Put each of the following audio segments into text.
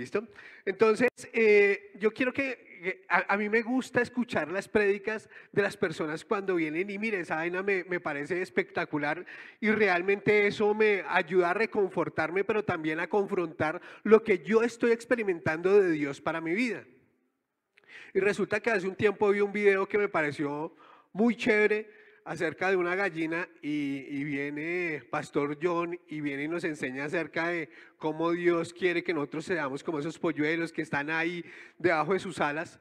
¿Listo? Entonces, yo quiero a mí me gusta escuchar las prédicas de las personas cuando vienen y mire, esa vaina me parece espectacular y realmente eso me ayuda a reconfortarme, pero también a confrontar lo que yo estoy experimentando de Dios para mi vida. Y resulta que hace un tiempo vi un video que me pareció muy chévere acerca de una gallina y viene Pastor John y viene y nos enseña acerca de cómo Dios quiere que nosotros seamos como esos polluelos que están ahí debajo de sus alas.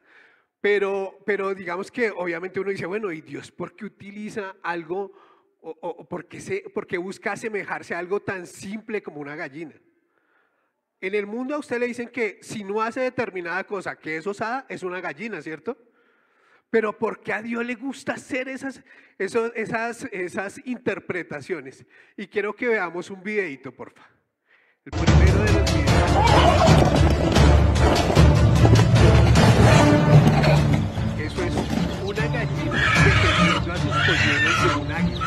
Pero digamos que obviamente uno dice, bueno, ¿y Dios por qué utiliza algo o por qué busca asemejarse a algo tan simple como una gallina? En el mundo a usted le dicen que si no hace determinada cosa que es osada, es una gallina, ¿cierto? Pero ¿por qué a Dios le gusta hacer esas interpretaciones? Y quiero que veamos un videito, porfa. El primero de los videos. Eso es una gallina defendiendo a sus polluelos de un águila.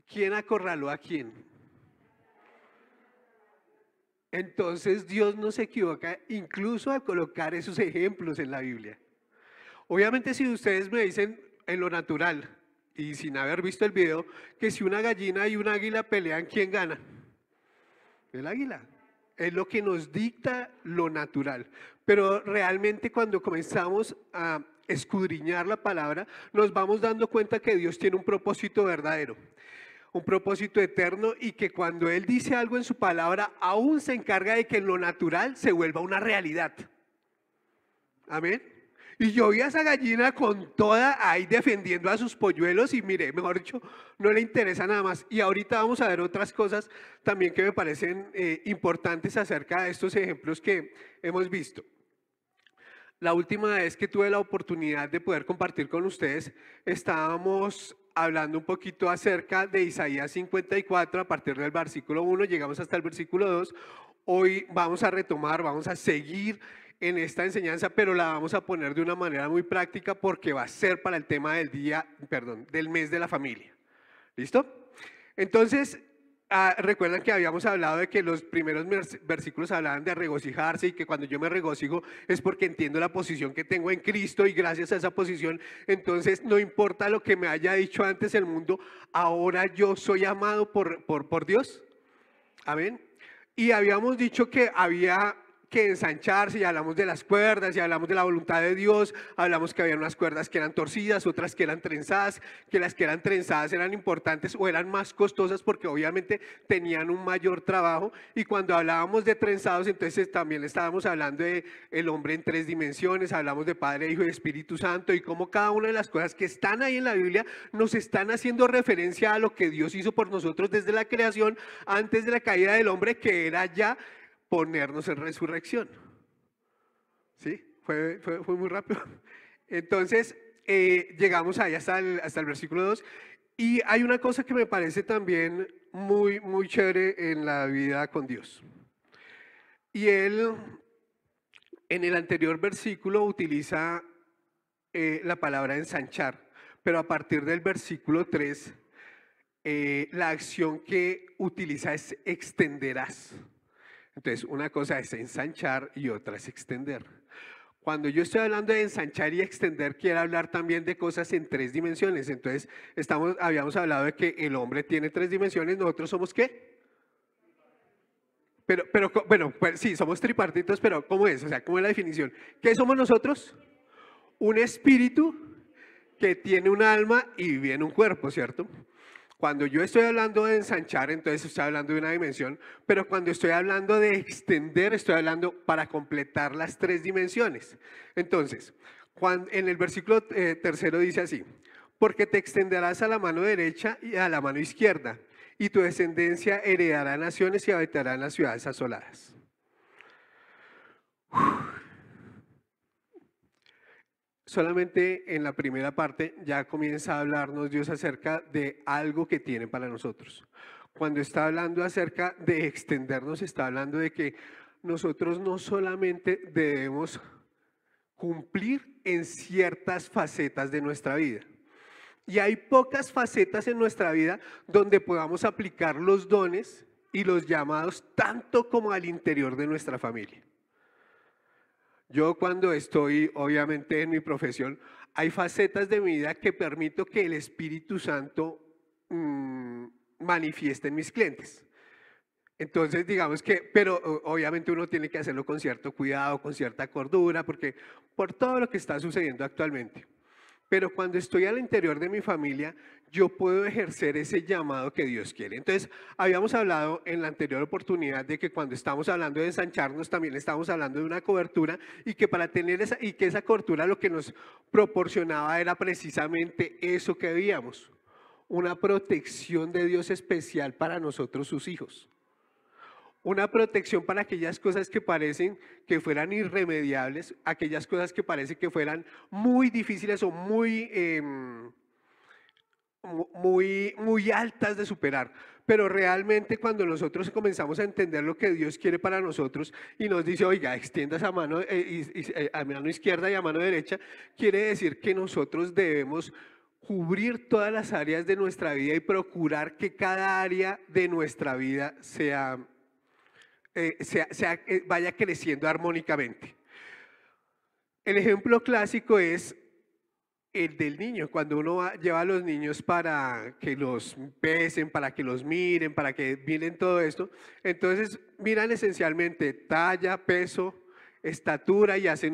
¿Quién acorraló a quién? Entonces Dios no se equivoca incluso al colocar esos ejemplos en la Biblia. Obviamente si ustedes me dicen en lo natural y sin haber visto el video que si una gallina y un águila pelean, ¿quién gana? El águila. Es lo que nos dicta lo natural. Pero realmente cuando comenzamos a escudriñar la palabra, nos vamos dando cuenta que Dios tiene un propósito verdadero, un propósito eterno y que cuando Él dice algo en su palabra, aún se encarga de que en lo natural se vuelva una realidad. Amén. Y yo vi a esa gallina con toda ahí defendiendo a sus polluelos y mire, mejor dicho, no le interesa nada más. Y ahorita vamos a ver otras cosas también que me parecen importantes acerca de estos ejemplos que hemos visto. La última vez que tuve la oportunidad de poder compartir con ustedes, estábamos hablando un poquito acerca de Isaías 54, a partir del versículo 1, llegamos hasta el versículo 2. Hoy vamos a retomar, vamos a seguir en esta enseñanza, pero la vamos a poner de una manera muy práctica porque va a ser para el tema del mes de la familia. ¿Listo? Entonces, recuerdan que habíamos hablado de que los primeros versículos hablaban de regocijarse y que cuando yo me regocijo es porque entiendo la posición que tengo en Cristo y gracias a esa posición, entonces no importa lo que me haya dicho antes el mundo, ahora yo soy amado por Dios. Amén. Y habíamos dicho que había que ensancharse y hablamos de las cuerdas y hablamos de la voluntad de Dios, hablamos que había unas cuerdas que eran torcidas, otras que eran trenzadas, que las que eran trenzadas eran importantes o eran más costosas porque obviamente tenían un mayor trabajo y cuando hablábamos de trenzados entonces también estábamos hablando de el hombre en tres dimensiones, hablamos de Padre, Hijo y Espíritu Santo y cómo cada una de las cosas que están ahí en la Biblia nos están haciendo referencia a lo que Dios hizo por nosotros desde la creación antes de la caída del hombre, que era ya ponernos en resurrección. ¿Sí? Fue muy rápido. Entonces, llegamos ahí hasta el versículo 2. Y hay una cosa que me parece también muy, muy chévere en la vida con Dios. Y él, en el anterior versículo, utiliza la palabra ensanchar. Pero a partir del versículo 3, la acción que utiliza es extenderás. Entonces, una cosa es ensanchar y otra es extender. Cuando yo estoy hablando de ensanchar y extender, quiero hablar también de cosas en tres dimensiones. Entonces, habíamos hablado de que el hombre tiene tres dimensiones, ¿nosotros somos qué? Bueno, pues sí, somos tripartitos, pero ¿cómo es? O sea, ¿cómo es la definición? ¿Qué somos nosotros? Un espíritu que tiene un alma y vive en un cuerpo, ¿cierto? Cuando yo estoy hablando de ensanchar, entonces estoy hablando de una dimensión, pero cuando estoy hablando de extender, estoy hablando para completar las tres dimensiones. Entonces, en el versículo tercero dice así, porque te extenderás a la mano derecha y a la mano izquierda, y tu descendencia heredará naciones y habitará en las ciudades asoladas. Solamente en la primera parte ya comienza a hablarnos Dios acerca de algo que tiene para nosotros. Cuando está hablando acerca de extendernos, está hablando de que nosotros no solamente debemos cumplir en ciertas facetas de nuestra vida. Y hay pocas facetas en nuestra vida donde podamos aplicar los dones y los llamados tanto como al interior de nuestra familia. Yo cuando estoy, obviamente, en mi profesión, hay facetas de mi vida que permito que el Espíritu Santo manifieste en mis clientes. Entonces, digamos que, pero obviamente uno tiene que hacerlo con cierto cuidado, con cierta cordura, porque por todo lo que está sucediendo actualmente. Pero cuando estoy al interior de mi familia, yo puedo ejercer ese llamado que Dios quiere. Entonces, habíamos hablado en la anterior oportunidad de que cuando estamos hablando de ensancharnos, también estamos hablando de una cobertura y que para tener esa cobertura lo que nos proporcionaba era precisamente eso que veíamos, una protección de Dios especial para nosotros, sus hijos. Una protección para aquellas cosas que parecen que fueran irremediables, aquellas cosas que parecen que fueran muy difíciles o muy altas de superar. Pero realmente cuando nosotros comenzamos a entender lo que Dios quiere para nosotros y nos dice, oiga, extiendas a mano izquierda y a mano derecha, quiere decir que nosotros debemos cubrir todas las áreas de nuestra vida y procurar que cada área de nuestra vida vaya creciendo armónicamente. El ejemplo clásico es el del niño, cuando uno lleva a los niños para que los pesen, para que los miren, para que miren todo esto. Entonces miran esencialmente talla, peso, estatura y hacen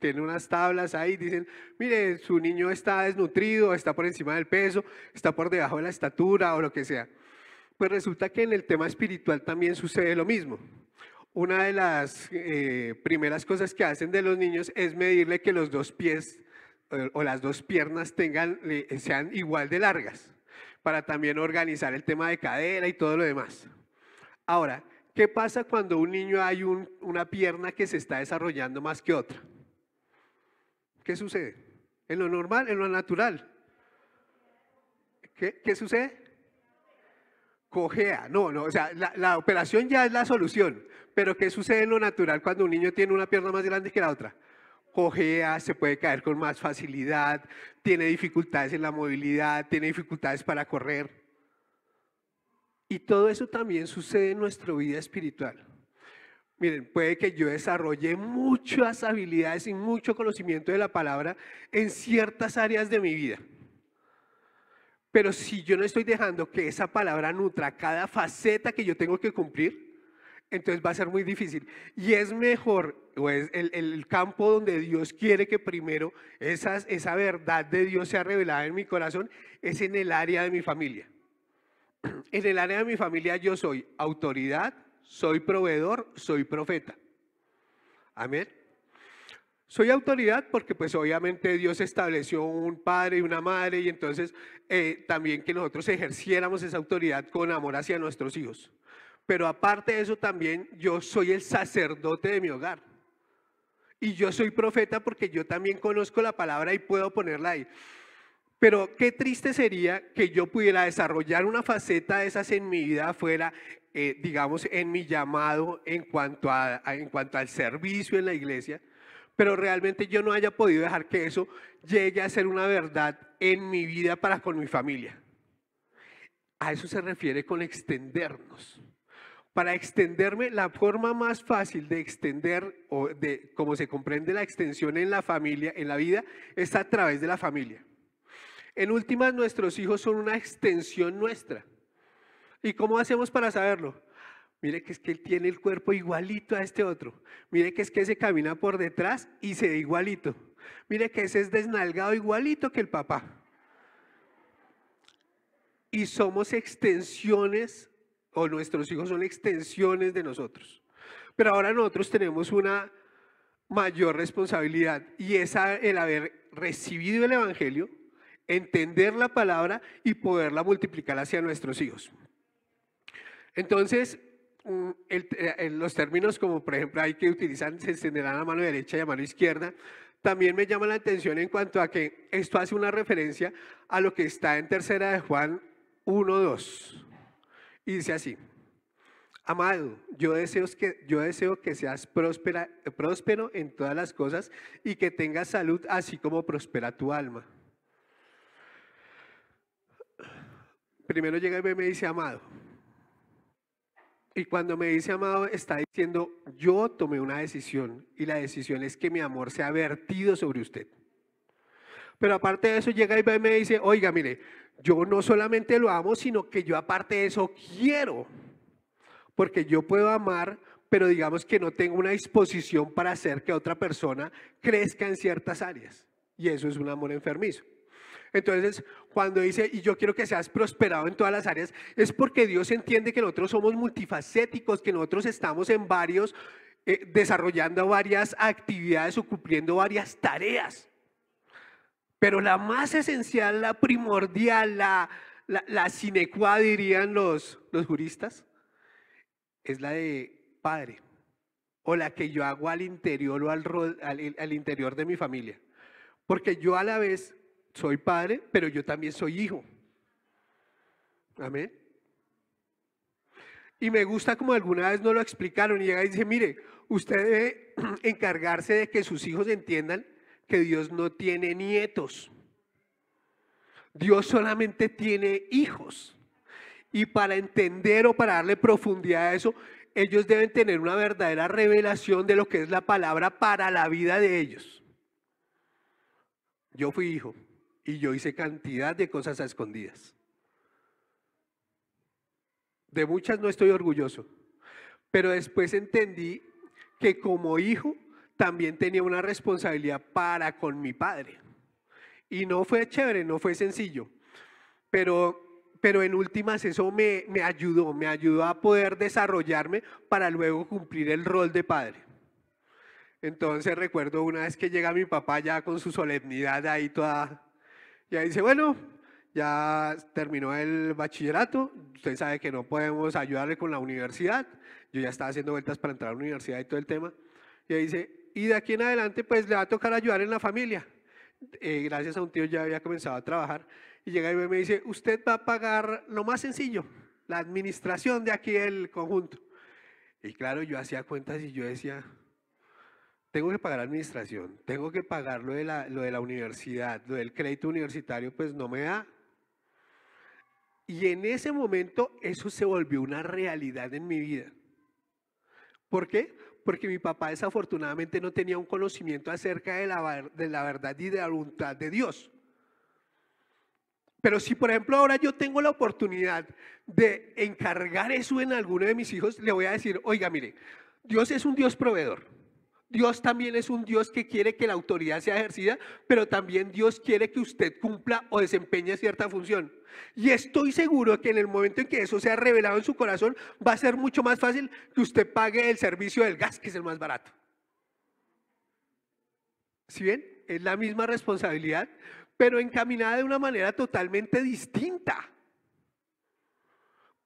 tienen unas tablas ahí, dicen, mire, su niño está desnutrido, está por encima del peso, está por debajo de la estatura o lo que sea. Pues resulta que en el tema espiritual también sucede lo mismo. Una de las primeras cosas que hacen de los niños es medirle que los dos pies o las dos piernas sean igual de largas, para también organizar el tema de cadera y todo lo demás. Ahora, ¿qué pasa cuando un niño hay una pierna que se está desarrollando más que otra? ¿Qué sucede? En lo normal, en lo natural. ¿Qué sucede? Cojea, no, o sea, la operación ya es la solución, pero ¿qué sucede en lo natural cuando un niño tiene una pierna más grande que la otra? Cojea, se puede caer con más facilidad, tiene dificultades en la movilidad, tiene dificultades para correr. Y todo eso también sucede en nuestra vida espiritual. Miren, puede que yo desarrolle muchas habilidades y mucho conocimiento de la palabra en ciertas áreas de mi vida. Pero si yo no estoy dejando que esa palabra nutra cada faceta que yo tengo que cumplir, entonces va a ser muy difícil. Y es mejor, o es el campo donde Dios quiere que primero esa verdad de Dios sea revelada en mi corazón, es en el área de mi familia. En el área de mi familia yo soy autoridad, soy proveedor, soy profeta. Amén. Soy autoridad porque pues obviamente Dios estableció un padre y una madre y entonces también que nosotros ejerciéramos esa autoridad con amor hacia nuestros hijos. Pero aparte de eso también yo soy el sacerdote de mi hogar. Y yo soy profeta porque yo también conozco la palabra y puedo ponerla ahí. Pero qué triste sería que yo pudiera desarrollar una faceta de esas en mi vida afuera, digamos en mi llamado en cuanto al servicio en la iglesia, pero realmente yo no haya podido dejar que eso llegue a ser una verdad en mi vida para con mi familia. A eso se refiere con extendernos. Para extenderme, la forma más fácil de extender o de cómo se comprende la extensión en la familia, en la vida, es a través de la familia. En últimas, nuestros hijos son una extensión nuestra. ¿Y cómo hacemos para saberlo? Mire que es que él tiene el cuerpo igualito a este otro. Mire que es que se camina por detrás y se ve igualito. Mire que ese es desnalgado igualito que el papá. Y somos extensiones, o nuestros hijos son extensiones de nosotros. Pero ahora nosotros tenemos una mayor responsabilidad y es el haber recibido el Evangelio, entender la palabra y poderla multiplicar hacia nuestros hijos. Entonces, los términos como por ejemplo hay que utilizar se extenderán a mano derecha y a mano izquierda, también me llama la atención en cuanto a que esto hace una referencia a lo que está en 3 de Juan 1:2 y dice así: Amado, yo deseo que seas próspero en todas las cosas y que tengas salud, así como prospera tu alma. Primero llega y me dice, amado. Y cuando me dice amado, está diciendo, yo tomé una decisión y la decisión es que mi amor sea vertido sobre usted. Pero aparte de eso, llega y me dice, oiga, mire, yo no solamente lo amo, sino que yo aparte de eso quiero. Porque yo puedo amar, pero digamos que no tengo una disposición para hacer que otra persona crezca en ciertas áreas. Y eso es un amor enfermizo. Entonces, cuando dice, y yo quiero que seas prosperado en todas las áreas, es porque Dios entiende que nosotros somos multifacéticos, que nosotros estamos en varios, desarrollando varias actividades o cumpliendo varias tareas. Pero la más esencial, la primordial, la sine qua dirían los juristas, es la de padre, o la que yo hago al interior o al interior de mi familia. Porque yo a la vez soy padre, pero yo también soy hijo. Amén. Y me gusta como alguna vez nos lo explicaron y llega y dice, mire, usted debe encargarse de que sus hijos entiendan que Dios no tiene nietos. Dios solamente tiene hijos. Y para entender o para darle profundidad a eso, ellos deben tener una verdadera revelación de lo que es la palabra para la vida de ellos. Yo fui hijo y yo hice cantidad de cosas a escondidas. De muchas no estoy orgulloso, pero después entendí que como hijo también tenía una responsabilidad para con mi padre. Y no fue chévere, no fue sencillo, pero en últimas eso me ayudó a poder desarrollarme para luego cumplir el rol de padre. Entonces recuerdo una vez que llega mi papá ya con su solemnidad ahí toda, ya dice, bueno, ya terminó el bachillerato, usted sabe que no podemos ayudarle con la universidad, yo ya estaba haciendo vueltas para entrar a la universidad y todo el tema, y ahí dice, y de aquí en adelante pues le va a tocar ayudar en la familia. Gracias a un tío ya había comenzado a trabajar, y llega y me dice, usted va a pagar lo más sencillo, la administración de aquí del conjunto. Y claro, yo hacía cuentas y yo decía, tengo que pagar administración, tengo que pagar lo de la universidad, lo del crédito universitario, pues no me da. Y en ese momento eso se volvió una realidad en mi vida. ¿Por qué? Porque mi papá desafortunadamente no tenía un conocimiento acerca de la verdad y de la voluntad de Dios. Pero si por ejemplo ahora yo tengo la oportunidad de encargar eso en alguno de mis hijos, le voy a decir, oiga, mire, Dios es un Dios proveedor. Dios también es un Dios que quiere que la autoridad sea ejercida, pero también Dios quiere que usted cumpla o desempeñe cierta función. Y estoy seguro que en el momento en que eso sea revelado en su corazón, va a ser mucho más fácil que usted pague el servicio del gas, que es el más barato. ¿Sí ven? Es la misma responsabilidad, pero encaminada de una manera totalmente distinta.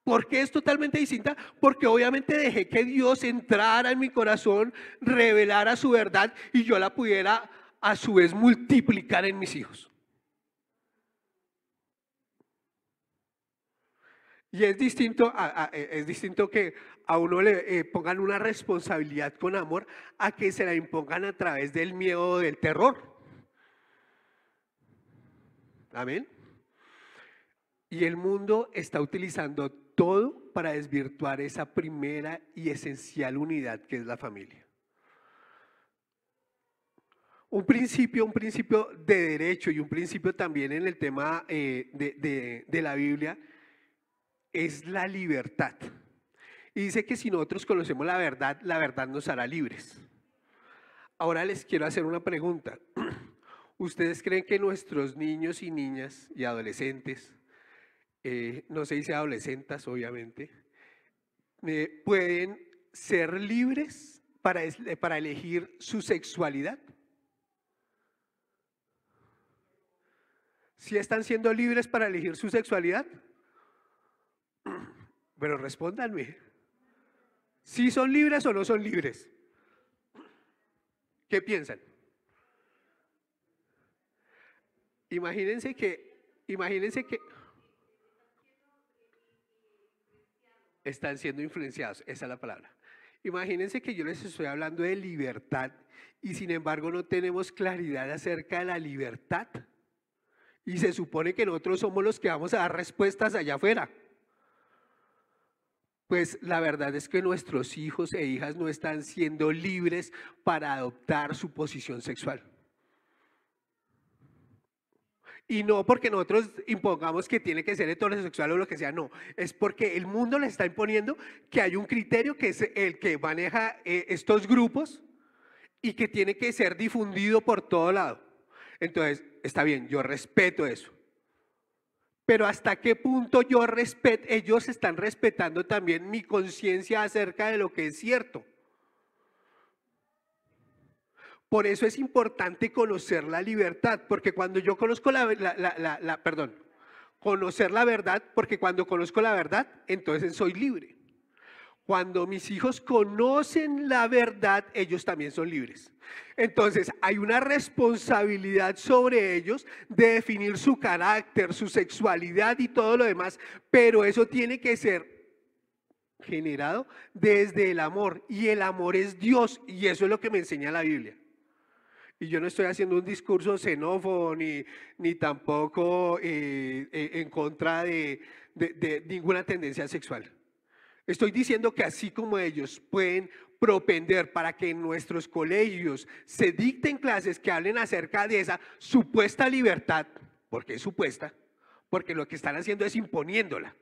¿Por qué es totalmente distinta? Porque obviamente dejé que Dios entrara en mi corazón, revelara su verdad y yo la pudiera a su vez multiplicar en mis hijos. Y es distinto que a uno le pongan una responsabilidad con amor a que se la impongan a través del miedo o del terror. Amén. Y el mundo está utilizando todo para desvirtuar esa primera y esencial unidad que es la familia. Un principio de derecho y un principio también en el tema de la Biblia es la libertad. Y dice que si nosotros conocemos la verdad nos hará libres. Ahora les quiero hacer una pregunta. ¿Ustedes creen que nuestros niños y niñas y adolescentes, no se dice adolescentas obviamente, pueden ser libres para elegir su sexualidad? ¿Sí están siendo libres para elegir su sexualidad? Pero respóndanme. ¿Sí son libres o no son libres? ¿Qué piensan? Imagínense que Están siendo influenciados, esa es la palabra. Imagínense que yo les estoy hablando de libertad y sin embargo no tenemos claridad acerca de la libertad. Y se supone que nosotros somos los que vamos a dar respuestas allá afuera. Pues la verdad es que nuestros hijos e hijas no están siendo libres para adoptar su posición sexual. Y no porque nosotros impongamos que tiene que ser heterosexual o lo que sea, no. Es porque el mundo le está imponiendo que hay un criterio que es el que maneja estos grupos y que tiene que ser difundido por todo lado. Entonces, está bien, yo respeto eso. Pero hasta qué punto yo respeto, ellos están respetando también mi conciencia acerca de lo que es cierto. Por eso es importante conocer la libertad, porque cuando yo conozco conocer la verdad, porque cuando conozco la verdad, entonces soy libre. Cuando mis hijos conocen la verdad, ellos también son libres. Entonces, hay una responsabilidad sobre ellos de definir su carácter, su sexualidad y todo lo demás, pero eso tiene que ser generado desde el amor, y el amor es Dios, y eso es lo que me enseña la Biblia. Y yo no estoy haciendo un discurso xenófobo ni tampoco en contra de ninguna tendencia sexual. Estoy diciendo que así como ellos pueden propender para que en nuestros colegios se dicten clases que hablen acerca de esa supuesta libertad, porque es supuesta, porque lo que están haciendo es imponiéndola.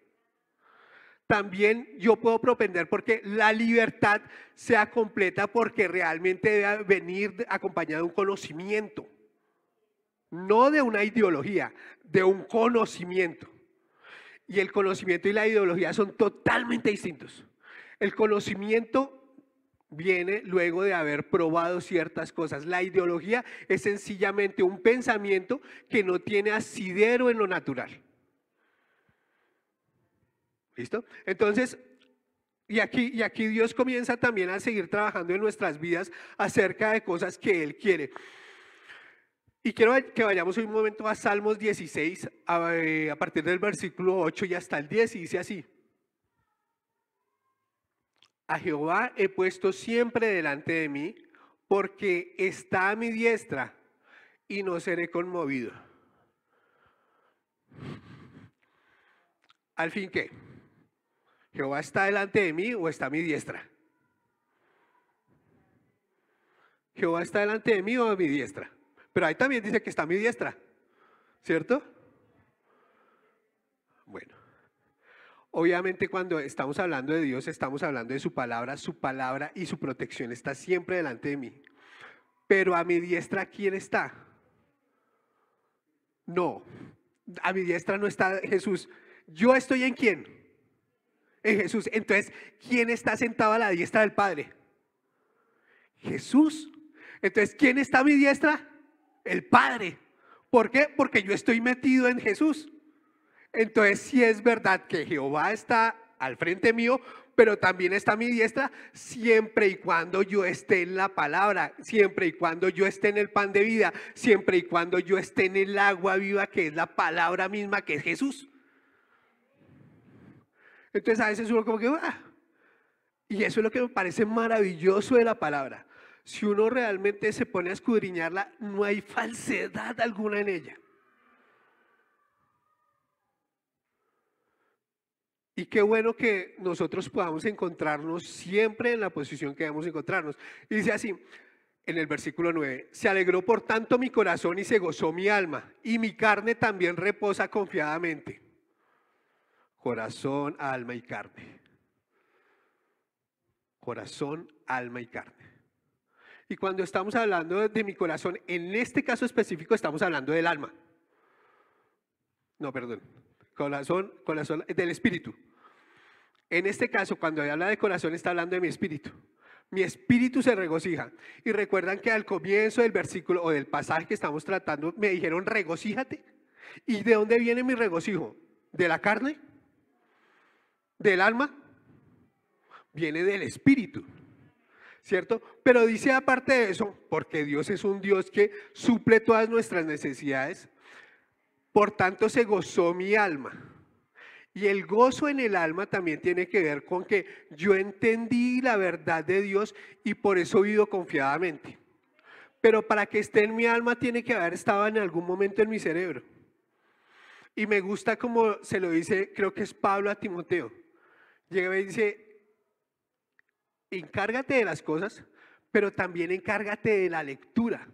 También yo puedo propender porque la libertad sea completa, porque realmente debe venir acompañada de un conocimiento, no de una ideología, de un conocimiento. Y el conocimiento y la ideología son totalmente distintos. El conocimiento viene luego de haber probado ciertas cosas. La ideología es sencillamente un pensamiento que no tiene asidero en lo natural. ¿Listo? Entonces, y aquí Dios comienza también a seguir trabajando en nuestras vidas acerca de cosas que Él quiere. Y quiero que vayamos un momento a Salmos 16, a partir del versículo 8 y hasta el 10, y dice así: a Jehová he puesto siempre delante de mí, porque está a mi diestra y no seré conmovido. ¿Al fin qué? ¿Jehová está delante de mí o está a mi diestra? ¿Jehová está delante de mí o a mi diestra? Pero ahí también dice que está a mi diestra, ¿cierto? Bueno, obviamente cuando estamos hablando de Dios, estamos hablando de su palabra y su protección está siempre delante de mí. Pero a mi diestra, ¿quién está? No, a mi diestra no está Jesús. ¿Yo estoy en quién? En Jesús. Entonces, ¿quién está sentado a la diestra del Padre? Jesús. Entonces, ¿quién está a mi diestra? El Padre. ¿Por qué? Porque yo estoy metido en Jesús. Entonces, sí es verdad que Jehová está al frente mío, pero también está a mi diestra siempre y cuando yo esté en la palabra, siempre y cuando yo esté en el pan de vida, siempre y cuando yo esté en el agua viva, que es la palabra misma, que es Jesús. Entonces a veces uno como que y eso es lo que me parece maravilloso de la palabra. Si uno realmente se pone a escudriñarla, no hay falsedad alguna en ella. Y qué bueno que nosotros podamos encontrarnos siempre en la posición que debemos encontrarnos. Y dice así, en el versículo 9, se alegró por tanto mi corazón y se gozó mi alma, y mi carne también reposa confiadamente. Corazón, alma y carne. Corazón, alma y carne. Y cuando estamos hablando de mi corazón, en este caso específico estamos hablando del alma. No, perdón. Corazón del espíritu. En este caso, cuando habla de corazón, está hablando de mi espíritu. Mi espíritu se regocija. Y recuerdan que al comienzo del versículo o del pasaje que estamos tratando, me dijeron regocíjate. ¿Y de dónde viene mi regocijo? ¿De la carne? ¿Del alma? Viene del espíritu, ¿cierto? Pero dice aparte de eso, porque Dios es un Dios que suple todas nuestras necesidades, por tanto se gozó mi alma. Y el gozo en el alma también tiene que ver con que yo entendí la verdad de Dios y por eso vivo confiadamente. Pero para que esté en mi alma tiene que haber estado en algún momento en mi cerebro. Y me gusta como se lo dice, creo que es Pablo a Timoteo. Llega y dice, encárgate de las cosas, pero también encárgate de la lectura.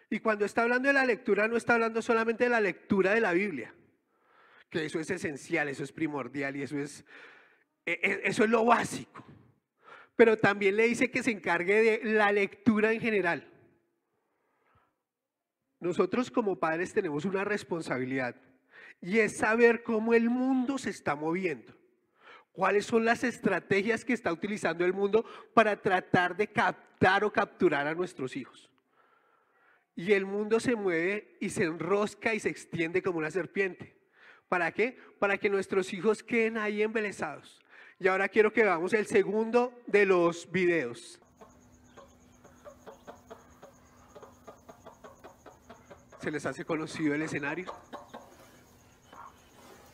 Y cuando está hablando de la lectura, no está hablando solamente de la lectura de la Biblia, que eso es esencial, eso es primordial y eso es lo básico. Pero también le dice que se encargue de la lectura en general. Nosotros como padres tenemos una responsabilidad y es saber cómo el mundo se está moviendo. ¿Cuáles son las estrategias que está utilizando el mundo para tratar de captar o capturar a nuestros hijos? Y el mundo se mueve y se enrosca y se extiende como una serpiente. ¿Para qué? Para que nuestros hijos queden ahí embelesados. Y ahora quiero que veamos el segundo de los videos. ¿Se les hace conocido el escenario?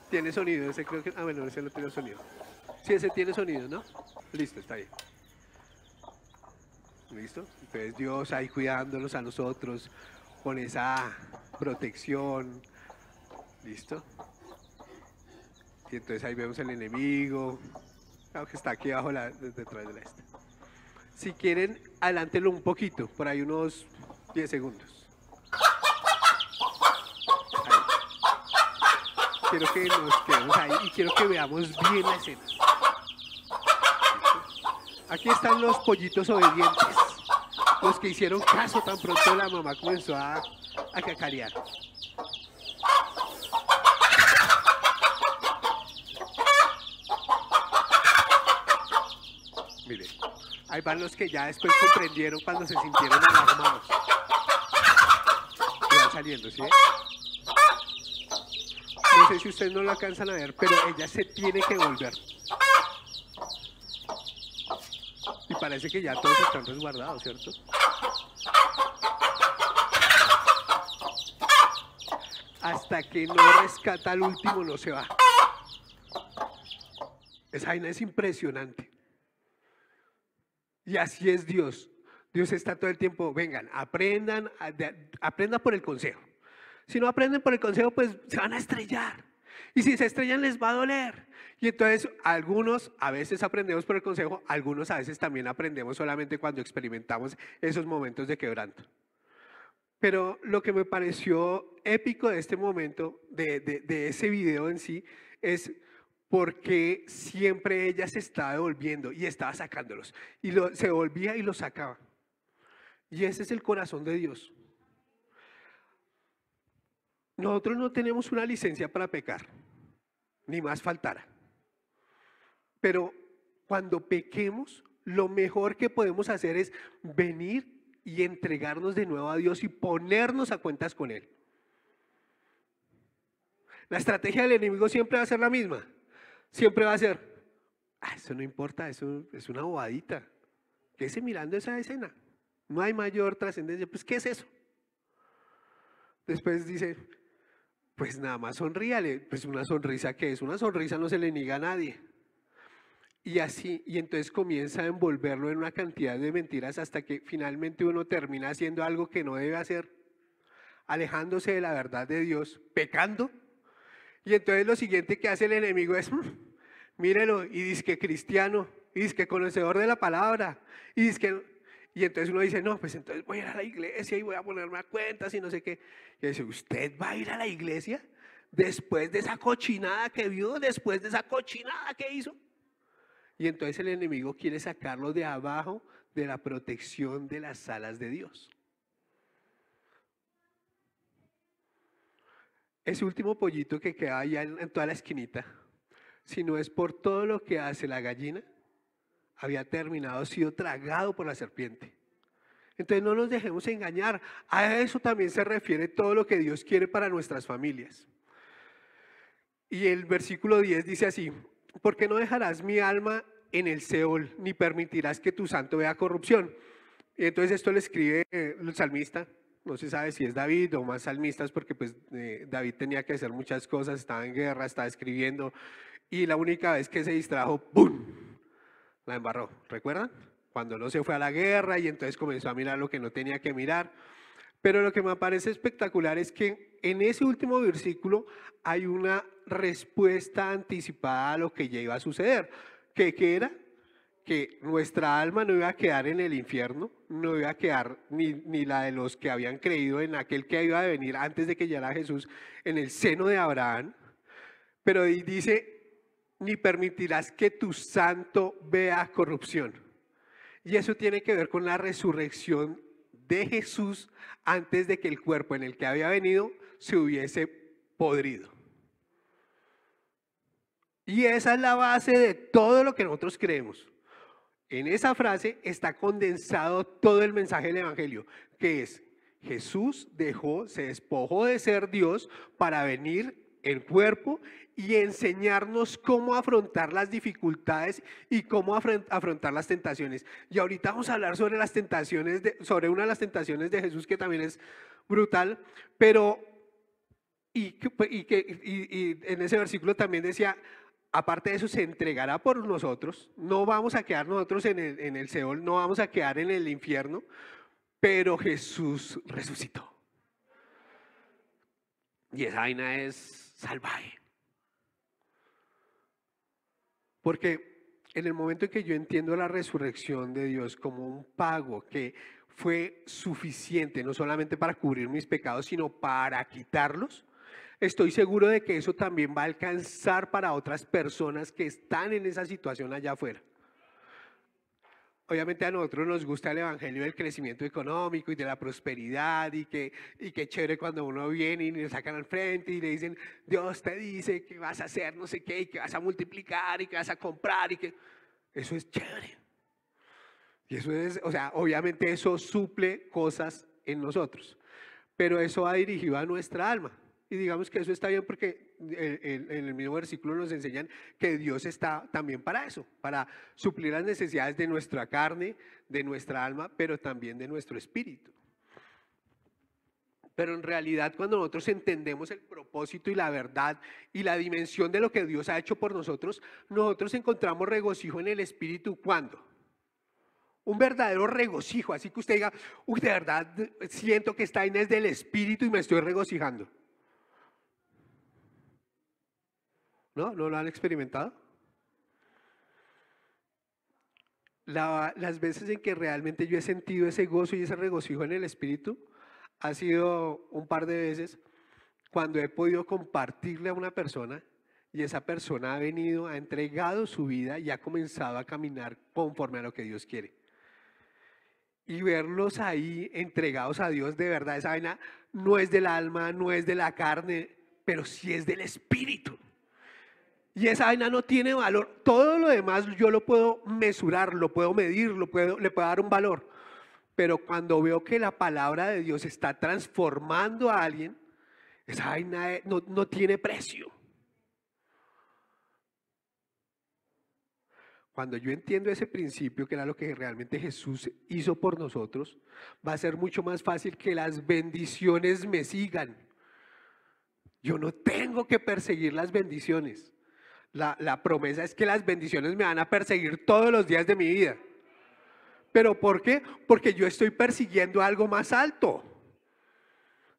¿Tiene sonido? Ese creo que... Ah, bueno, ese no tiene sonido. Sí, ese tiene sonido, ¿no? Listo, está ahí. ¿Listo? Entonces Dios ahí cuidándolos a nosotros con esa protección. ¿Listo? Y entonces ahí vemos el enemigo. Claro que está aquí abajo detrás de la esta. Si quieren, adelántelo un poquito, por ahí unos 10 segundos. Quiero que nos quedemos ahí y quiero que veamos bien la escena. Aquí están los pollitos obedientes, los que hicieron caso tan pronto la mamá comenzó a cacarear. Miren, ahí van los que ya después comprendieron cuando se sintieron alarmados. Y van saliendo, ¿sí? No sé si ustedes no lo alcanzan a ver, pero ella se tiene que volver. Y parece que ya todos están resguardados, ¿cierto? Hasta que no rescata al último, no se va. Esa vaina es impresionante. Y así es Dios. Dios está todo el tiempo, vengan, aprendan por el consejo. Si no aprenden por el consejo, pues se van a estrellar. Y si se estrellan, les va a doler. Y entonces, algunos a veces aprendemos por el consejo, algunos a veces también aprendemos solamente cuando experimentamos esos momentos de quebranto. Pero lo que me pareció épico de este momento, de ese video en sí, es porque siempre ella se estaba devolviendo y estaba sacándolos. Y se volvía y los sacaba. Y ese es el corazón de Dios. Nosotros no tenemos una licencia para pecar, ni más faltara. Pero cuando pequemos, lo mejor que podemos hacer es venir y entregarnos de nuevo a Dios y ponernos a cuentas con Él. La estrategia del enemigo siempre va a ser la misma. Siempre va a ser, eso no importa, eso es una bobadita. Quédese mirando esa escena. No hay mayor trascendencia. Pues, ¿qué es eso? Después dice, pues nada más sonríale. Pues una sonrisa, ¿qué es? Una sonrisa no se le niega a nadie. Y así, y entonces comienza a envolverlo en una cantidad de mentiras hasta que finalmente uno termina haciendo algo que no debe hacer, alejándose de la verdad de Dios, pecando. Y entonces lo siguiente que hace el enemigo es, mírelo, y dice que cristiano, y dice que conocedor de la palabra, y entonces uno dice, no, pues entonces voy a ir a la iglesia y voy a ponerme a cuentas y no sé qué. Y dice, ¿usted va a ir a la iglesia después de esa cochinada que vio, después de esa cochinada que hizo? Y entonces el enemigo quiere sacarlo de abajo de la protección de las alas de Dios. Ese último pollito que queda allá en toda la esquinita, si no es por todo lo que hace la gallina, había terminado, sido tragado por la serpiente. Entonces no nos dejemos engañar. A eso también se refiere todo lo que Dios quiere para nuestras familias. Y el versículo 10 dice así, ¿por qué no dejarás mi alma en el Seol, ni permitirás que tu santo vea corrupción? Y entonces esto le escribe el salmista, no se sabe si es David o más salmistas, porque pues David tenía que hacer muchas cosas, estaba en guerra, estaba escribiendo, y la única vez que se distrajo, ¡pum!, la embarró. ¿Recuerdan? Cuando no se fue a la guerra y entonces comenzó a mirar lo que no tenía que mirar. Pero lo que me parece espectacular es que en ese último versículo hay una respuesta anticipada a lo que ya iba a suceder. ¿Qué era? Que nuestra alma no iba a quedar en el infierno, no iba a quedar ni la de los que habían creído en aquel que iba a venir antes de que llegara Jesús en el seno de Abraham, pero dice, ni permitirás que tu santo vea corrupción. Y eso tiene que ver con la resurrección de Jesús antes de que el cuerpo en el que había venido se hubiese podrido. Y esa es la base de todo lo que nosotros creemos. En esa frase está condensado todo el mensaje del Evangelio, que es: Jesús se despojó de ser Dios para venir en cuerpo y enseñarnos cómo afrontar las dificultades y cómo afrontar las tentaciones. Y ahorita vamos a hablar sobre las tentaciones, sobre una de las tentaciones de Jesús, que también es brutal, pero y en ese versículo también decía, aparte de eso, se entregará por nosotros. No vamos a quedar nosotros en el Seol, no vamos a quedar en el infierno, pero Jesús resucitó. Y esa vaina es salvaje. Porque en el momento en que yo entiendo la resurrección de Dios como un pago que fue suficiente, no solamente para cubrir mis pecados, sino para quitarlos, estoy seguro de que eso también va a alcanzar para otras personas que están en esa situación allá afuera. Obviamente a nosotros nos gusta el evangelio del crecimiento económico y de la prosperidad, y que chévere cuando uno viene y le sacan al frente y le dicen, Dios te dice que vas a hacer no sé qué, y que vas a multiplicar y que vas a comprar, y que eso es chévere. Y eso es, o sea, obviamente eso suple cosas en nosotros, pero eso va dirigido a nuestra alma. Y digamos que eso está bien, porque en el mismo versículo nos enseñan que Dios está también para eso, para suplir las necesidades de nuestra carne, de nuestra alma, pero también de nuestro espíritu. Pero en realidad, cuando nosotros entendemos el propósito y la verdad y la dimensión de lo que Dios ha hecho por nosotros, nosotros encontramos regocijo en el espíritu. ¿Cuándo? Un verdadero regocijo, así que usted diga, uy, de verdad siento que está en es del espíritu y me estoy regocijando. ¿No? ¿No lo han experimentado? Las veces en que realmente yo he sentido ese gozo y ese regocijo en el espíritu ha sido un par de veces cuando he podido compartirle a una persona y esa persona ha venido, ha entregado su vida y ha comenzado a caminar conforme a lo que Dios quiere. Y verlos ahí entregados a Dios, de verdad, esa vaina no es del alma, no es de la carne, pero sí es del espíritu. Y esa vaina no tiene valor. Todo lo demás yo lo puedo mesurar, lo puedo medir, le puedo dar un valor. Pero cuando veo que la palabra de Dios está transformando a alguien, esa vaina no tiene precio. Cuando yo entiendo ese principio, que era lo que realmente Jesús hizo por nosotros, va a ser mucho más fácil que las bendiciones me sigan. Yo no tengo que perseguir las bendiciones. La promesa es que las bendiciones me van a perseguir todos los días de mi vida. ¿Pero por qué? Porque yo estoy persiguiendo algo más alto.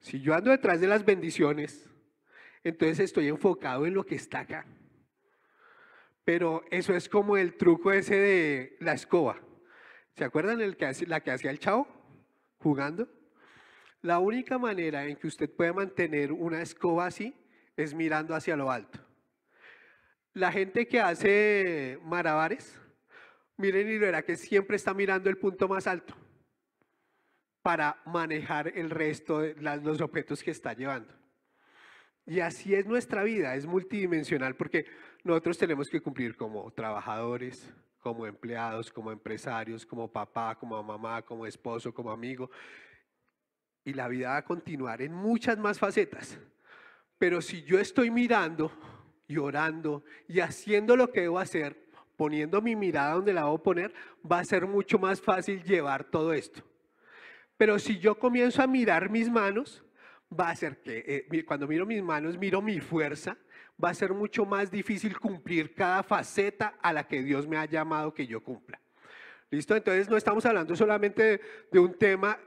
Si yo ando detrás de las bendiciones, entonces estoy enfocado en lo que está acá. Pero eso es como el truco ese de la escoba. ¿Se acuerdan la que hacía el Chavo jugando? La única manera en que usted puede mantener una escoba así es mirando hacia lo alto. La gente que hace malabares, miren y verá que siempre está mirando el punto más alto para manejar el resto de los objetos que está llevando. Y así es nuestra vida, es multidimensional, porque nosotros tenemos que cumplir como trabajadores, como empleados, como empresarios, como papá, como mamá, como esposo, como amigo. Y la vida va a continuar en muchas más facetas. Pero si yo estoy mirando y orando y haciendo lo que debo hacer, poniendo mi mirada donde la debo poner, va a ser mucho más fácil llevar todo esto. Pero si yo comienzo a mirar mis manos, va a ser que cuando miro mis manos, miro mi fuerza, va a ser mucho más difícil cumplir cada faceta a la que Dios me ha llamado que yo cumpla. ¿Listo? Entonces no estamos hablando solamente de un tema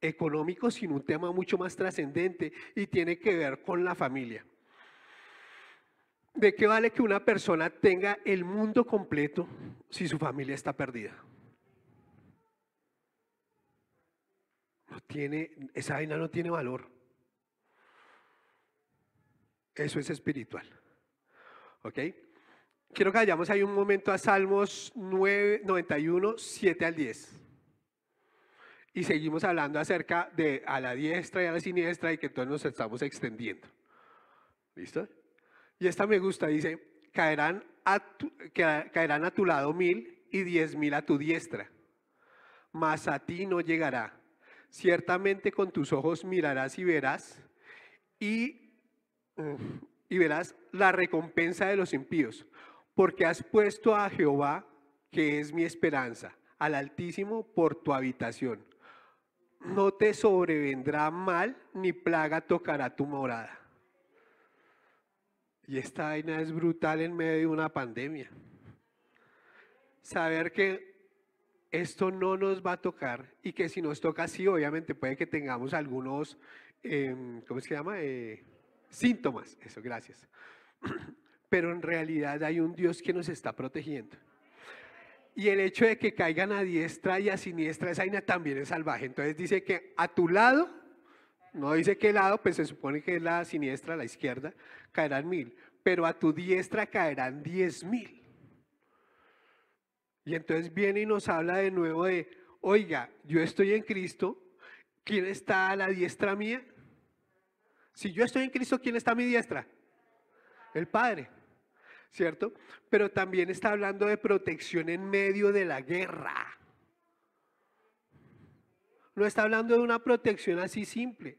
económico, sino un tema mucho más trascendente y tiene que ver con la familia. ¿De qué vale que una persona tenga el mundo completo si su familia está perdida? No tiene, esa vaina no tiene valor. Eso es espiritual. ¿Ok? Quiero que vayamos ahí un momento a Salmos 91, 7 al 10. Y seguimos hablando acerca de a la diestra y a la siniestra y que entonces nos estamos extendiendo. ¿Listo? Y esta me gusta, dice, caerán a tu lado 1000 y 10.000 a tu diestra, mas a ti no llegará. Ciertamente con tus ojos mirarás y verás la recompensa de los impíos, porque has puesto a Jehová, que es mi esperanza, al Altísimo por tu habitación. No te sobrevendrá mal, ni plaga tocará tu morada. Y esta vaina es brutal en medio de una pandemia. Saber que esto no nos va a tocar y que si nos toca, sí, obviamente puede que tengamos algunos, ¿cómo se llama? Síntomas, eso, gracias. Pero en realidad hay un Dios que nos está protegiendo. Y el hecho de que caigan a diestra y a siniestra, esa vaina también es salvaje. Entonces dice que a tu lado, no dice qué lado, pues se supone que es la siniestra, la izquierda, caerán 1000, pero a tu diestra caerán 10.000. Y entonces viene y nos habla de nuevo de, oiga, yo estoy en Cristo, ¿quién está a la diestra mía? Si yo estoy en Cristo, ¿quién está a mi diestra? El Padre, ¿cierto? Pero también está hablando de protección en medio de la guerra. No está hablando de una protección así simple.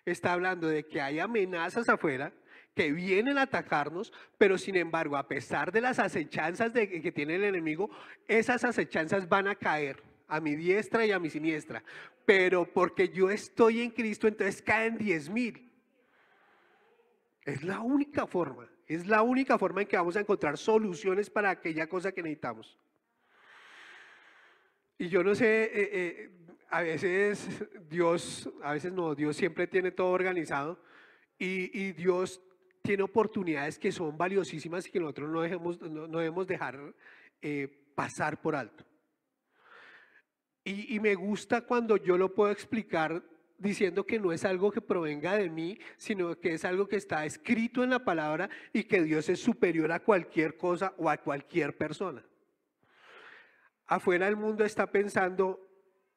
Está hablando de que hay amenazas afuera que vienen a atacarnos, pero sin embargo, a pesar de las acechanzas que tiene el enemigo, esas acechanzas van a caer a mi diestra y a mi siniestra. Pero porque yo estoy en Cristo, entonces caen 10.000. Es la única forma en que vamos a encontrar soluciones para aquella cosa que necesitamos. Y yo no sé, a veces Dios, a veces no, Dios siempre tiene todo organizado y Dios tiene oportunidades que son valiosísimas y que nosotros no debemos dejar pasar por alto. Y me gusta cuando yo lo puedo explicar diciendo que no es algo que provenga de mí, sino que es algo que está escrito en la palabra y que Dios es superior a cualquier cosa o a cualquier persona. Afuera el mundo está pensando,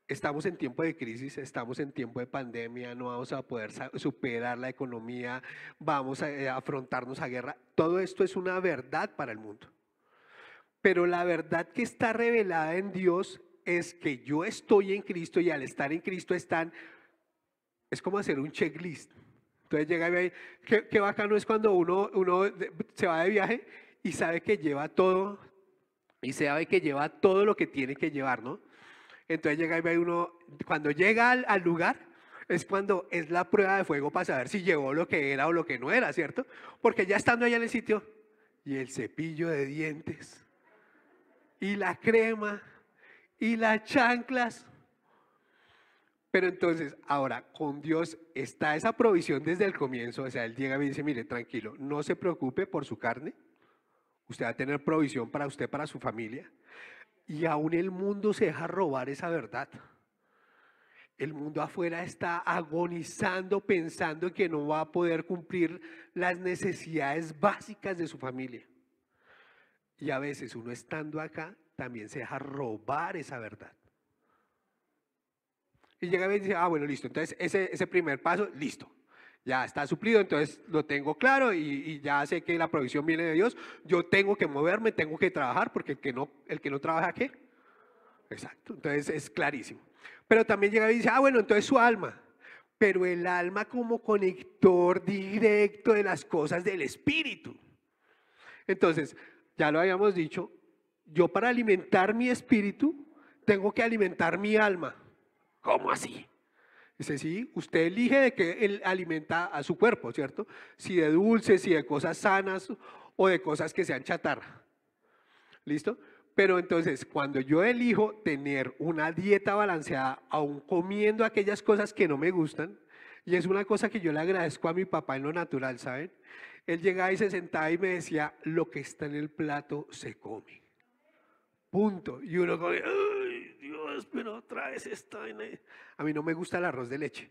estamos en tiempo de crisis, estamos en tiempo de pandemia, no vamos a poder superar la economía, vamos a afrontarnos a guerra. Todo esto es una verdad para el mundo. Pero la verdad que está revelada en Dios es que yo estoy en Cristo y al estar en Cristo es como hacer un checklist. Entonces llega y ve, qué bacano es cuando uno se va de viaje y sabe que lleva todo, y sabe que lleva todo lo que tiene que llevar, ¿no? Entonces llega y ve uno, cuando llega al lugar, es cuando es la prueba de fuego para saber si llevó lo que era o lo que no era, ¿cierto? Porque ya estando allá en el sitio, y el cepillo de dientes, y la crema, y las chanclas. Pero entonces, ahora, con Dios está esa provisión desde el comienzo. O sea, Él llega y dice, mire, tranquilo, no se preocupe por su carne. Usted va a tener provisión para usted, para su familia. Y aún el mundo se deja robar esa verdad. El mundo afuera está agonizando pensando que no va a poder cumplir las necesidades básicas de su familia. Y a veces uno estando acá también se deja robar esa verdad. Y llega y dice, bueno, listo, entonces ese primer paso, listo, ya está suplido, entonces lo tengo claro y ya sé que la provisión viene de Dios, yo tengo que moverme, tengo que trabajar, porque el que no trabaja, ¿qué? Exacto, entonces es clarísimo. Pero también llega y dice, bueno, entonces su alma, pero el alma como conector directo de las cosas del espíritu. Entonces, ya lo habíamos dicho, yo para alimentar mi espíritu tengo que alimentar mi alma. ¿Cómo así? Dice, sí, usted elige de qué él alimenta a su cuerpo, ¿cierto? Si de dulces, si de cosas sanas o de cosas que sean chatarra. ¿Listo? Pero entonces, cuando yo elijo tener una dieta balanceada, aun comiendo aquellas cosas que no me gustan, y es una cosa que yo le agradezco a mi papá en lo natural, ¿saben? Él llegaba y se sentaba y me decía, lo que está en el plato se come. Punto. Y uno como, ay, Dios, pero otra vez está vaina". A mí no me gusta el arroz de leche.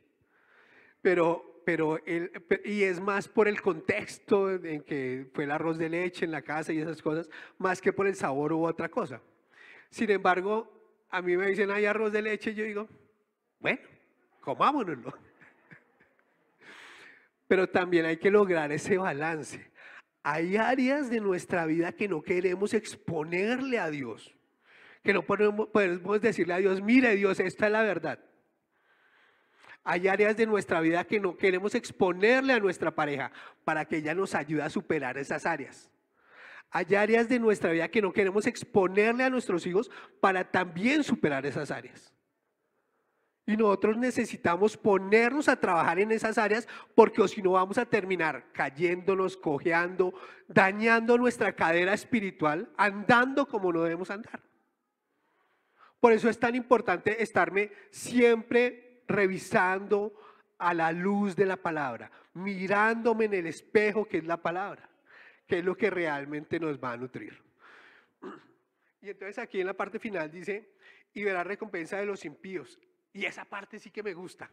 Y es más por el contexto en que fue el arroz de leche en la casa y esas cosas, más que por el sabor u otra cosa. Sin embargo, a mí me dicen, hay arroz de leche, y yo digo, bueno, comámonoslo. Pero también hay que lograr ese balance. Hay áreas de nuestra vida que no queremos exponerle a Dios, que no podemos decirle a Dios, mire Dios, esta es la verdad. Hay áreas de nuestra vida que no queremos exponerle a nuestra pareja para que ella nos ayude a superar esas áreas. Hay áreas de nuestra vida que no queremos exponerle a nuestros hijos para también superar esas áreas. Y nosotros necesitamos ponernos a trabajar en esas áreas porque o si no vamos a terminar cayéndonos, cojeando, dañando nuestra cadera espiritual, andando como no debemos andar. Por eso es tan importante estarme siempre revisando a la luz de la palabra, mirándome en el espejo que es la palabra, que es lo que realmente nos va a nutrir. Y entonces aquí en la parte final dice, y verá recompensa de los impíos. Y esa parte sí que me gusta.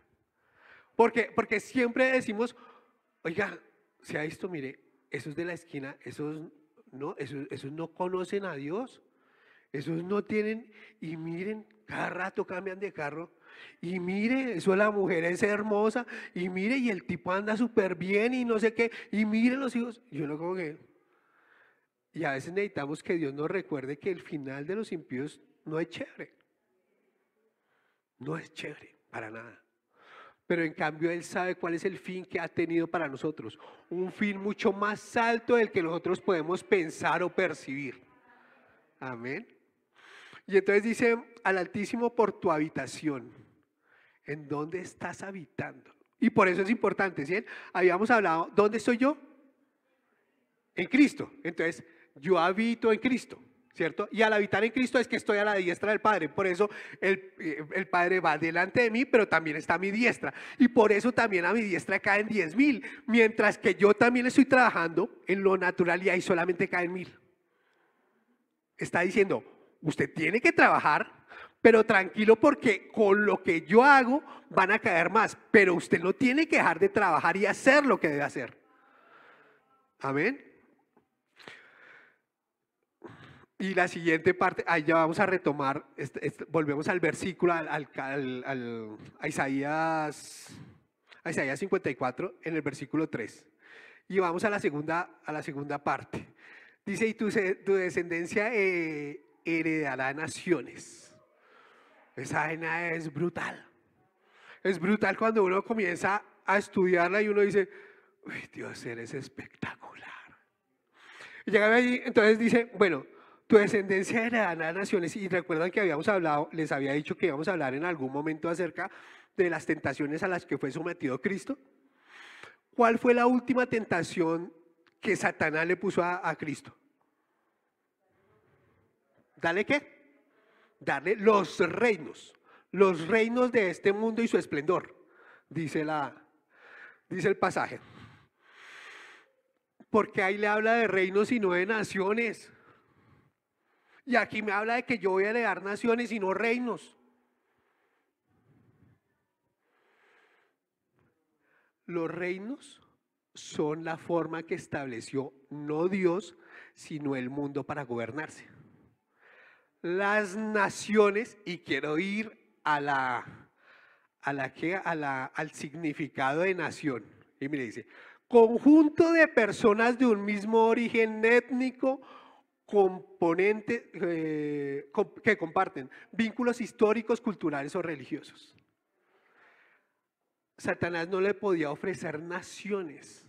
Porque siempre decimos, oiga, si a esto, mire, esos de la esquina, esos no conocen a Dios. Esos no tienen, y miren, cada rato cambian de carro. Y mire, eso la mujer es hermosa. Y mire, y el tipo anda súper bien y no sé qué. Y miren los hijos. Yo no como que. Y a veces necesitamos que Dios nos recuerde que el final de los impíos no es chévere. No es chévere, para nada. Pero en cambio Él sabe cuál es el fin que ha tenido para nosotros. Un fin mucho más alto del que nosotros podemos pensar o percibir. Amén. Y entonces dice, al Altísimo por tu habitación. ¿En dónde estás habitando? Y por eso es importante, ¿sí? Habíamos hablado, ¿dónde estoy yo? En Cristo. Entonces, yo habito en Cristo, ¿cierto? Y al habitar en Cristo es que estoy a la diestra del Padre. Por eso el Padre va delante de mí, pero también está a mi diestra. Y por eso también a mi diestra caen 10,000, mientras que yo también estoy trabajando en lo natural y ahí solamente caen 1,000. Está diciendo, usted tiene que trabajar, pero tranquilo porque con lo que yo hago van a caer más, pero usted no tiene que dejar de trabajar y hacer lo que debe hacer. Amén. Y la siguiente parte, ahí ya vamos a retomar, volvemos al versículo, a Isaías 54, en el versículo 3. Y vamos a la segunda parte. Dice, y tu descendencia heredará naciones. Esa vaina es brutal. Es brutal cuando uno comienza a estudiarla y uno dice, uy, Dios, eres espectacular. Y llega allí, entonces dice, bueno, tu descendencia heredará naciones. Y recuerdan que habíamos hablado, les había dicho que íbamos a hablar en algún momento acerca de las tentaciones a las que fue sometido Cristo. ¿Cuál fue la última tentación que Satanás le puso a Cristo? ¿Dale qué? Darle los reinos de este mundo y su esplendor, dice el pasaje. Porque ahí le habla de reinos y no de naciones. Y aquí me habla de que yo voy a heredar naciones y no reinos. Los reinos son la forma que estableció no Dios, sino el mundo para gobernarse. Las naciones, y quiero ir al significado de nación. Y mire, dice, conjunto de personas de un mismo origen étnico, componente, que comparten vínculos históricos, culturales o religiosos. Satanás no le podía ofrecer naciones,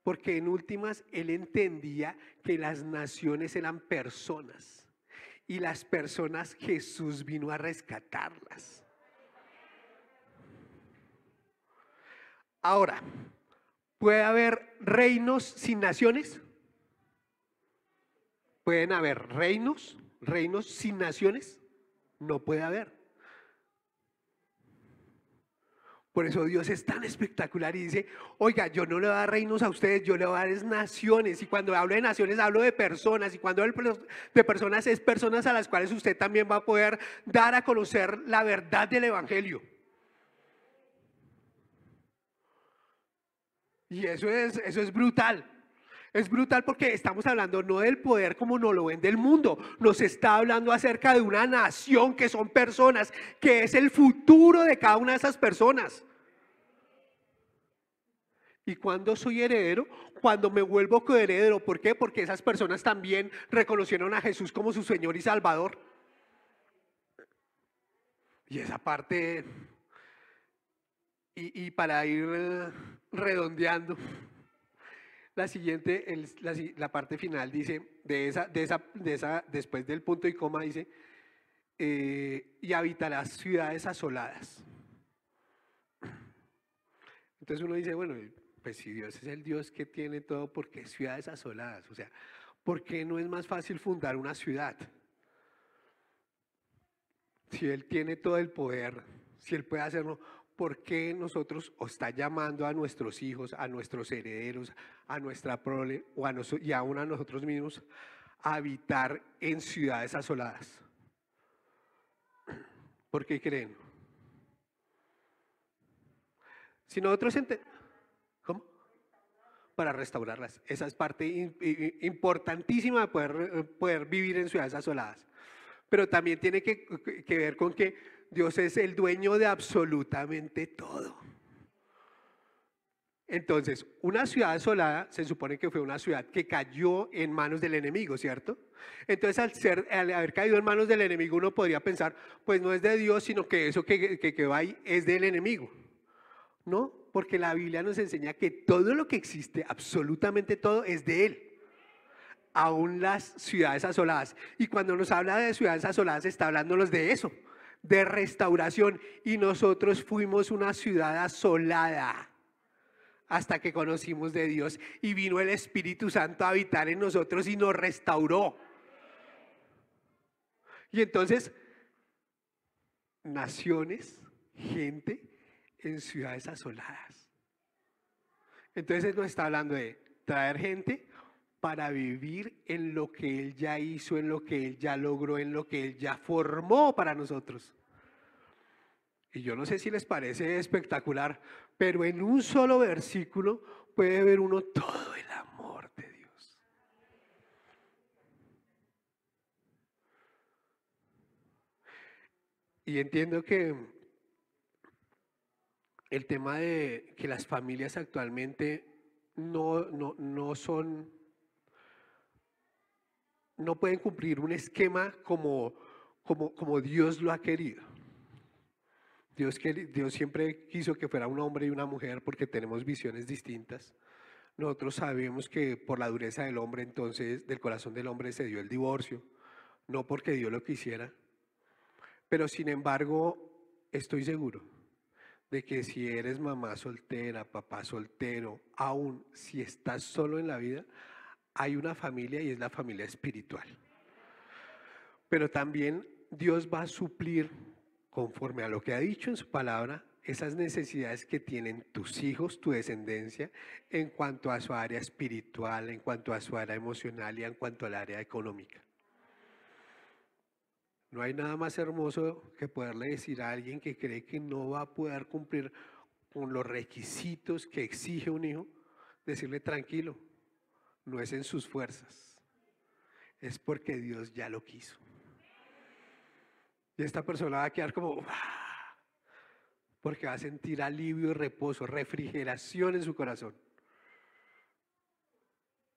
porque en últimas él entendía que las naciones eran personas y las personas Jesús vino a rescatarlas. Ahora, ¿puede haber reinos sin naciones? ¿Pueden haber reinos sin naciones? No puede haber. Por eso Dios es tan espectacular y dice, oiga, yo no le voy a dar reinos a ustedes, yo le voy a dar es naciones. Y cuando hablo de naciones, hablo de personas. Y cuando hablo de personas, es personas a las cuales usted también va a poder dar a conocer la verdad del Evangelio. Y eso es brutal. Es brutal porque estamos hablando no del poder como nos lo vende el mundo, nos está hablando acerca de una nación que son personas, que es el futuro de cada una de esas personas. ¿Y cuando soy heredero? Cuando me vuelvo coheredero. ¿Por qué? Porque esas personas también reconocieron a Jesús como su Señor y Salvador. Y esa parte, y para ir redondeando, la siguiente, la parte final dice, después del punto y coma dice, y habitarás ciudades asoladas. Entonces uno dice, bueno, pues si Dios es el Dios que tiene todo, ¿por qué ciudades asoladas? O sea, ¿por qué no es más fácil fundar una ciudad? Si Él tiene todo el poder, si Él puede hacerlo, ¿por qué nosotros o está llamando a nuestros hijos, a nuestros herederos, a nuestra prole y aún a nosotros mismos a habitar en ciudades asoladas? ¿Por qué creen? Si nosotros ¿cómo? Para restaurarlas. Esa es parte importantísima de poder vivir en ciudades asoladas. Pero también tiene que ver con que Dios es el dueño de absolutamente todo. Entonces, una ciudad asolada se supone que fue una ciudad que cayó en manos del enemigo, ¿cierto? Entonces, al haber caído en manos del enemigo, uno podría pensar, pues no es de Dios, sino que eso que va ahí es del enemigo. ¿No? Porque la Biblia nos enseña que todo lo que existe, absolutamente todo, es de Él. Aún las ciudades asoladas. Y cuando nos habla de ciudades asoladas, está hablándonos de eso, de restauración. Y nosotros fuimos una ciudad asolada hasta que conocimos de Dios y vino el Espíritu Santo a habitar en nosotros y nos restauró. Y entonces, naciones, gente en ciudades asoladas. Entonces Él nos está hablando de traer gente para vivir en lo que Él ya hizo, en lo que Él ya logró, en lo que Él ya formó para nosotros. Y yo no sé si les parece espectacular, pero en un solo versículo puede ver uno todo el amor de Dios. Y entiendo que el tema de que las familias actualmente no son, no pueden cumplir un esquema como Dios lo ha querido. Dios siempre quiso que fuera un hombre y una mujer porque tenemos visiones distintas. Nosotros sabemos que por la dureza del hombre, entonces, del corazón del hombre se dio el divorcio, no porque Dios lo quisiera. Pero sin embargo, estoy seguro de que si eres mamá soltera, papá soltero, aún si estás solo en la vida, hay una familia y es la familia espiritual. Pero también Dios va a suplir, conforme a lo que ha dicho en su palabra, esas necesidades que tienen tus hijos, tu descendencia, en cuanto a su área espiritual, en cuanto a su área emocional y en cuanto al área económica. No hay nada más hermoso que poderle decir a alguien que cree que no va a poder cumplir con los requisitos que exige un hijo, decirle tranquilo, no es en sus fuerzas, es porque Dios ya lo quiso. Y esta persona va a quedar como, porque va a sentir alivio y reposo, refrigeración en su corazón.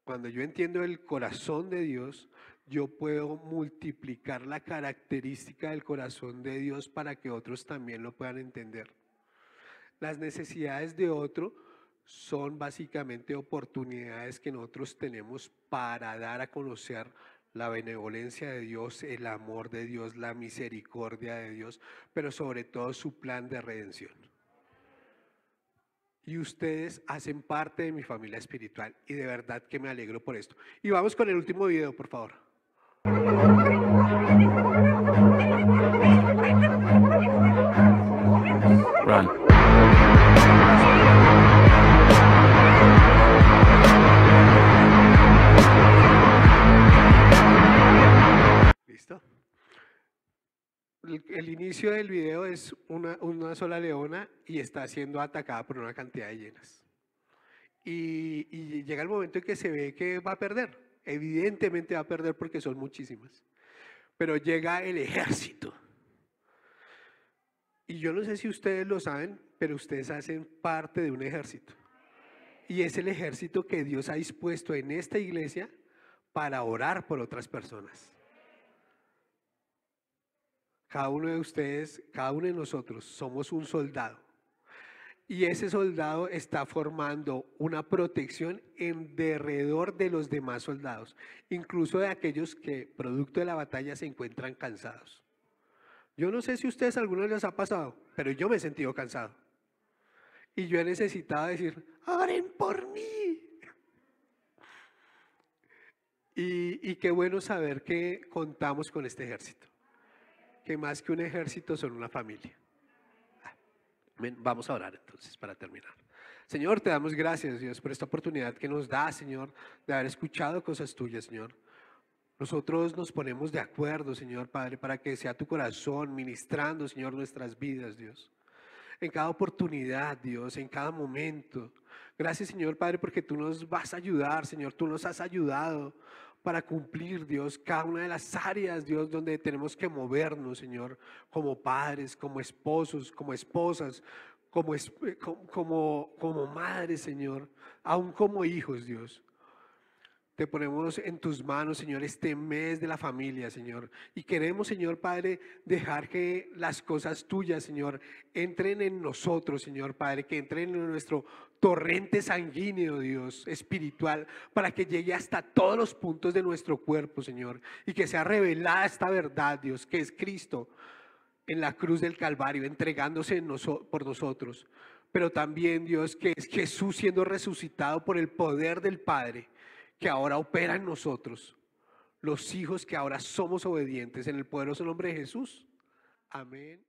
Cuando yo entiendo el corazón de Dios, yo puedo multiplicar la característica del corazón de Dios para que otros también lo puedan entender. Las necesidades de otro son básicamente oportunidades que nosotros tenemos para dar a conocer la benevolencia de Dios, el amor de Dios, la misericordia de Dios, pero sobre todo su plan de redención. y ustedes hacen parte de mi familia espiritual y de verdad que me alegro por esto. Y vamos con el último video, por favor. Run. ¿Listo? El inicio del video es una sola leona y está siendo atacada por una cantidad de hienas. Y llega el momento en que se ve que va a perder. Evidentemente va a perder porque son muchísimas. Pero llega el ejército. Y yo no sé si ustedes lo saben, pero ustedes hacen parte de un ejército. Y es el ejército que Dios ha dispuesto en esta iglesia para orar por otras personas. Cada uno de ustedes, cada uno de nosotros somos un soldado. Y ese soldado está formando una protección en derredor de los demás soldados, incluso de aquellos que, producto de la batalla, se encuentran cansados. Yo no sé si a ustedes a algunos les ha pasado, pero yo me he sentido cansado. Y yo he necesitado decir, oren por mí. Y qué bueno saber que contamos con este ejército. Que más que un ejército son una familia. Vamos a orar entonces para terminar. Señor, te damos gracias, Dios, por esta oportunidad que nos da, Señor, de haber escuchado cosas tuyas, Señor. Nosotros nos ponemos de acuerdo, Señor Padre, para que sea tu corazón ministrando, Señor, nuestras vidas, Dios. En cada oportunidad, Dios, en cada momento. Gracias, Señor Padre, porque tú nos vas a ayudar, Señor, tú nos has ayudado para cumplir, Dios, cada una de las áreas, Dios, donde tenemos que movernos, Señor, como padres, como esposos, como esposas, como madres, Señor, aún como hijos, Dios. Te ponemos en tus manos, Señor, este mes de la familia, Señor. Y queremos, Señor Padre, dejar que las cosas tuyas, Señor, entren en nosotros, Señor Padre, que entren en nuestro torrente sanguíneo, Dios, espiritual, para que llegue hasta todos los puntos de nuestro cuerpo, Señor. Y que sea revelada esta verdad, Dios, que es Cristo en la cruz del Calvario, entregándose por nosotros. Pero también, Dios, que es Jesús siendo resucitado por el poder del Padre, que ahora opera en nosotros, los hijos que ahora somos obedientes en el poderoso nombre de Jesús. Amén.